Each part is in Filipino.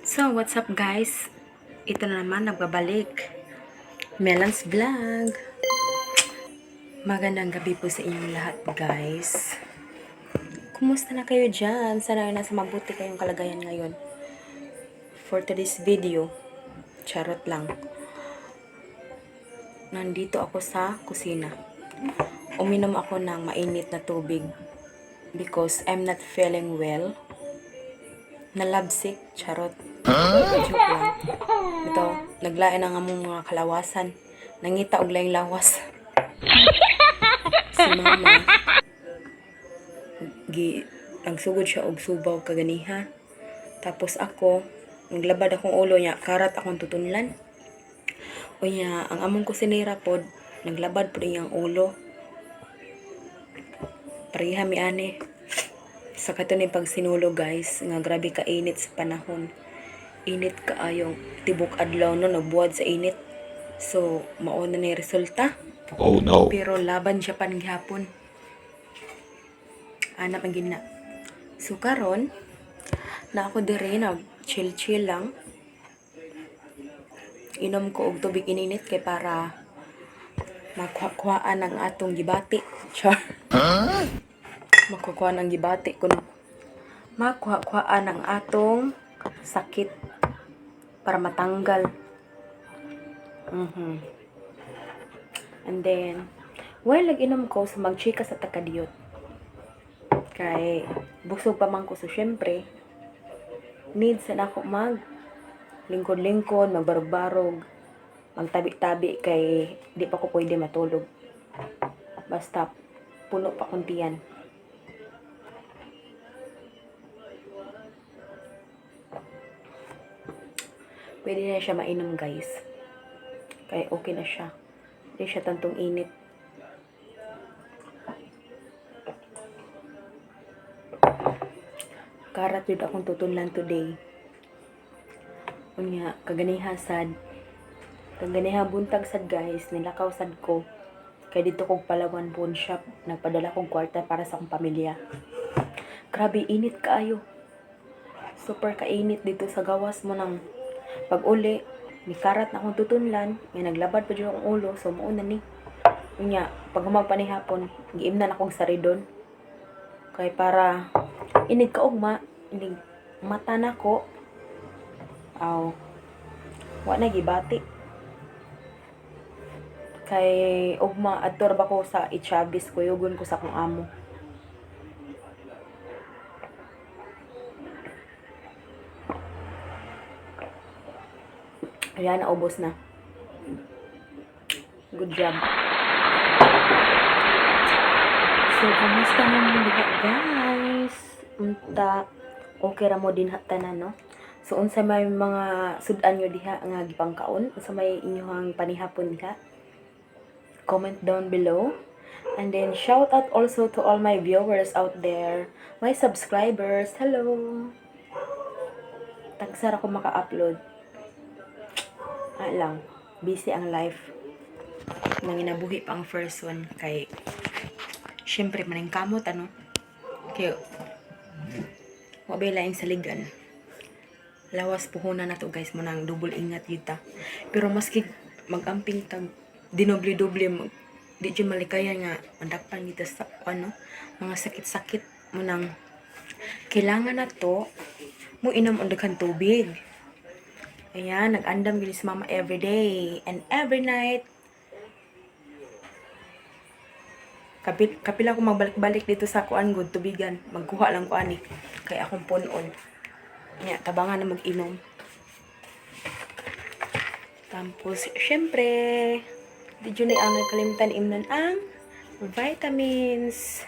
So, what's up guys? Ito na naman, nagbabalik. Melans Vlog. Magandang gabi po sa inyong lahat guys. Kumusta na kayo dyan? Sana ay nasa mabuti kayong kalagayan ngayon. For today's video, charot lang. Nandito ako sa kusina. Uminom ako ng mainit na tubig because I'm not feeling well. Nalabsik, charot. Joke lang. Ito, naglain ang among mga kalawasan. Nangita og laing lawas. Si mama, nagsugod siya og subaw kaganiha. Tapos ako, naglabad akong ulo niya, karat akong tutunlan. O niya, ang among kusinera pod, naglabad pod iyang ulo. Pareha mi ani. Sa katuning pagsinulo guys, nga grabe ka init sa panahon. Init kaayong tibok adlaw no, nagbuwad sa init. So, mao na ni resulta. Oh no. Pero laban siya pan gihapon. Anap ang gina. So karon na ako dire nag chill lang. Inom ko og tubig ininit kay para makuha-kuhaan ang atong gibati. Char. Makukuha ng gibati kuno. Makuha-kuhaan ang atong sakit para matanggal. And then, while nag-inom ko, so magchika sa takadiyot. Kay, busog pa man ko. So, syempre, needs na ako lingkod-lingkod, magbarog-barog, magtabi-tabi kay di pa ko pwede matulog. Basta, puno pa kuntiyan. Pwede na siya mainom guys. Kaya okay na siya. Hindi siya tantong init. Karat yun akong tutunlan today. Unya, kaganiha sad. Kaganiha buntag sad guys. Nilakaw sad ko. Kaya dito kong Palawan pawn shop. Nagpadala kong kwarta para sa akong pamilya. Grabe, init kaayo. Super kainit dito sa gawas mo ng pag-uli. Ni karat na akong tutunlan. May naglabad pa dyan akong ulo. So, mauna ni. Unya, pag humagpanihapon, giimnan akong saridon. Kaya para inig ka ugma, inig mata na ko. Aw, wa na gibati. Kay ugma adtor ba ko sa Ichabis, kuyugon ko sa akong amo. Ayan, naubos na. Good job. So, kamusta naman diha guys? Unta, okay ra mo din hatanan, no? So, unsa may mga sudan nyo diha nga gipangkaon? Unsa may inyong panihapon diha? Comment down below. And then, shout out also to all my viewers out there. My subscribers, hello! Tagsara ko maka-upload. Lang, busy ang life. Manginabuhi pa ang first one. Kay, syempre, maning kamot, ano? Kaya, wabay laing saligan. Lawas puhunan na to guys, mo nang double ingat yun ta. Pero maski mag-amping tag, dinoble-doble, di dyan malikayan nga, mandakpan kita sa, ano, mga sakit-sakit mo nang, kailangan na to, mo inom undakan tubig. Ayan, nag-andam gini si mama everyday and every night. Kapila ko magbalik-balik dito sa kuan good tubigan. Magkuha lang ko ani kay akong punon. Nya, tabangan na mag-inom. Tapos, syempre, di dyan ang nagkalimtan imnan ang vitamins.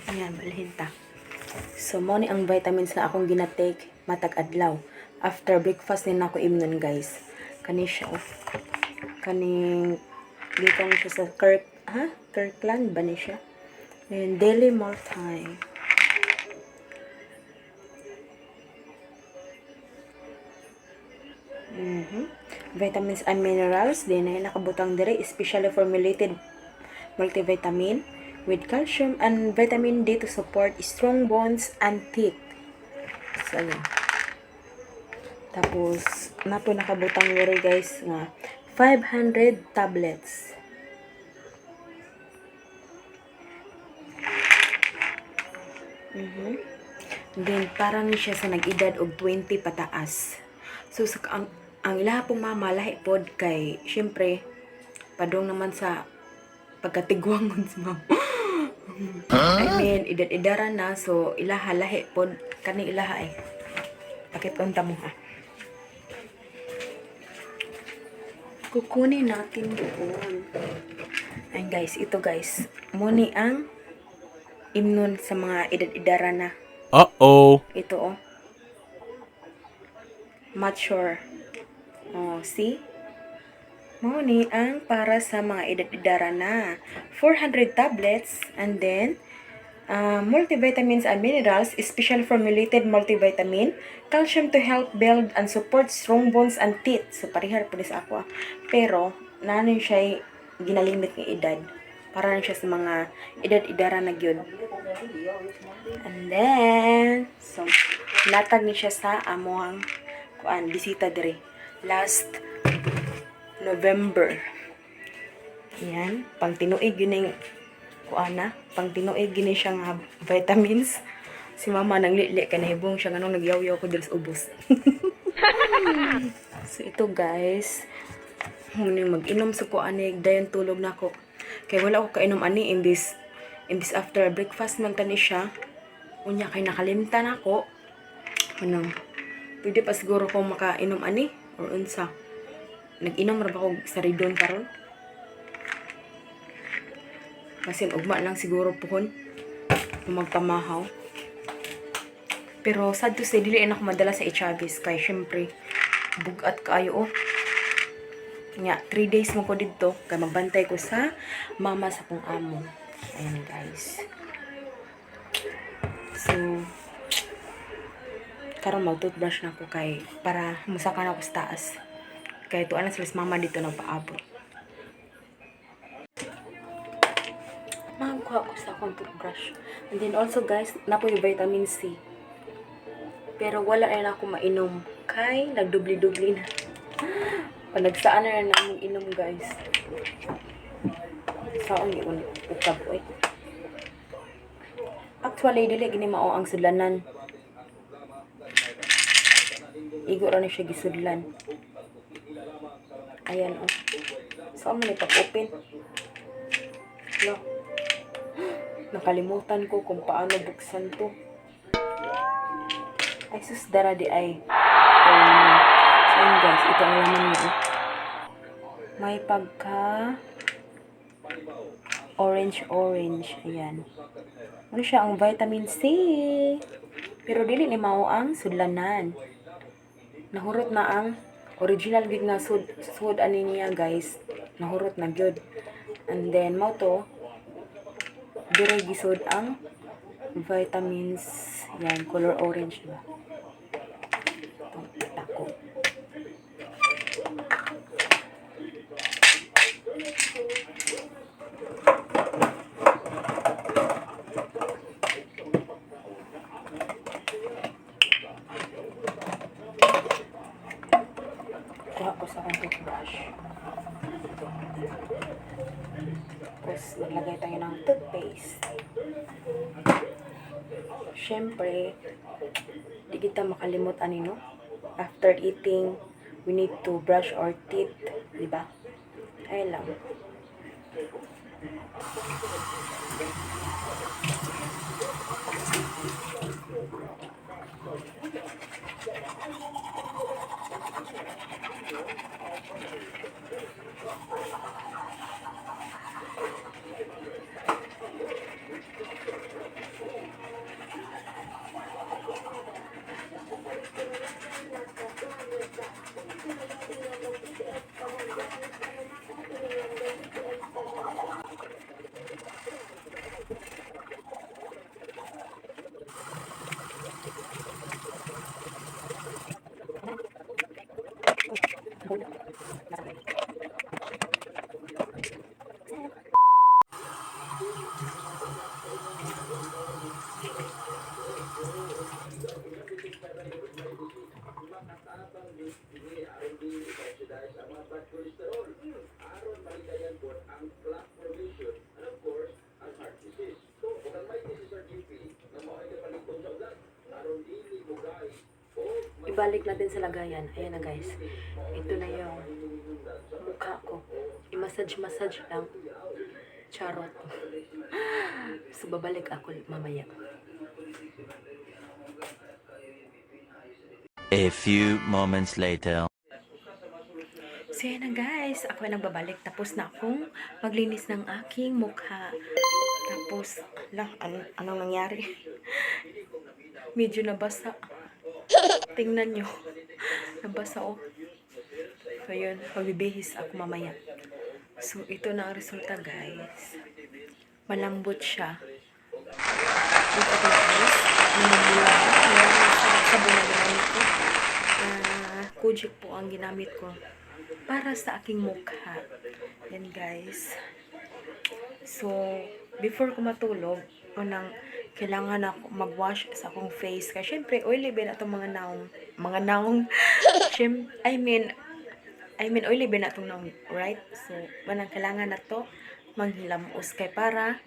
Ayan, balhin ta. So, mo ni ang vitamins na akong ginatake matag adlaw. After breakfast din ako imnon guys. Kani siya oh. Kaning gikan siya sa Kirkland ba ni siya? And daily multi. Vitamins and minerals din ay nakabutang dire, especially formulated multivitamin with calcium and vitamin D to support strong bones and teeth. So, yun. Tapos, napo nakabutang wari guys nga 500 tablets. Then, parang siya sa nag-edad og 20 pataas. So, ang ilaha pong mama, lahi pod kay, syempre, padong naman sa pagkatigwangon sa mama. I mean, edad-edara na, so, ilaha, lahi pod, kani ilaha eh. Pakipunta mo ha. Kukunin natin doon. Ayun guys, ito guys. Muni ang imnon sa mga edad-edara na. Uh-oh. Ito oh. Mature. Oh, see? Muni ang para sa mga edad-edara na. 400 tablets and then multivitamins and minerals, special formulated multivitamin, calcium to help build and support strong bones and teeth. So, parihar po sa ako. Pero, nanon siya ginalimit ng edad. Para na siya sa mga edad-edara na gyud. And then, so, natag ni siya sa amoang bisita dire. Last November. Yan. Pang tinuig yun yung pang tinuig gini siya nga vitamins. Si mama nang lili ka nahibong siya nganong nagyaw-yaw ko diri sa ubos. So ito guys, mag-inom sa kuanig dayon tulog na ako. Kay wala ako kainom ani imbis after breakfast man tani siya. Unya kay nakalimtan ako. Pwede pa siguro ko makainom ani or unsa. Nag-inom ra ba ko sa ridon karon? Kasi ugma lang siguro pohon magpamahaw. Pero sad to say, dili na ako madala sa Echavis kay syempre bugat kaayo oh. Nya 3 days mo ko dito kay magbantay ko sa mama sa kong amo. Ayan guys. So karon mag-toothbrush na ako kay para musaka na ako sa taas. Kay tuan na sila mama dito nagpaabot. Makakuha ko sa akong toothbrush. And then also guys, napo yung vitamin C. Pero wala na ako mainom. Kay nagdubli-dubli na. Panagsaan na namin inom guys. Saan yung ukab ko eh. Actually, dili gini mao ang sudlanan. Igo ra na siya gisudlan. Ayan oh. Saan mo nipag-open? No. Nakalimutan ko kung paano buksan to. Ay, sus, dara di ay. So, yun guys, ito ang laman niya. May pagka orange. Ayan. Ano siya? Ang vitamin C. Pero dili ni mao ang sudlanan. Nahurot na ang original gig nga sud ani niya guys. Nahurot na gyud. And then, mao to dire gisod ang vitamins. Yan, color orange ba? Itong tako. Kuha ko sa akong toothbrush. Tapos, maglagay tayo ng toothpaste. Siyempre, di kita makalimot no? After eating, we need to brush our teeth. Diba? Ayun lang. ibalik natin sa lagayan. Ayan na guys. Ito na yung mukha ko. I-massage lang. Charot. So, babalik ako mamaya. A few moments later. So, yan na guys. Ako ay nagbabalik. Tapos na akong maglinis ng aking mukha. Tapos, anong nangyari? Medyo nabasa. Tingnan nyo. Nabasa oh. So, yun. Magbibihis ako mamaya. So, ito na ang resulta guys. Malambot siya. Look at my eyes. Namumula siya. Sa sabon na ginamit ko. Kojic po ang ginamit ko. Para sa aking mukha. Yan guys. So, before ko matulog, kailangan ako mag-wash sa akong face. Kasi syempre, oily ba na itong mga naong, I mean, oily ba na itong naong, right? So, kailangan na to manghilamos. Kay para,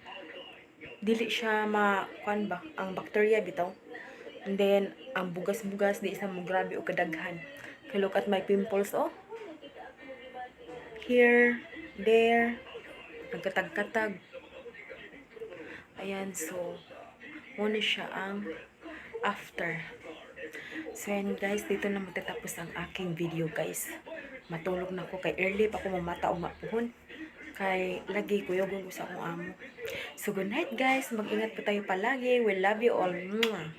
dili siya ang bacteria bitaw. And then, ang bugas-bugas, di isa mo grabe o kadaghan. Kaya look at my pimples, oh. Here, there, nagkatag-katag. Ayan, so, muna siya ang after. So, yan guys, dito na matatapos ang aking video guys. Matulog na ako kay early pa ako mamata o mapuhon. Kay lagi kuyogon ko sa akong amo. So, good night guys. Mag-ingat po tayo palagi. We love you all. Mwah!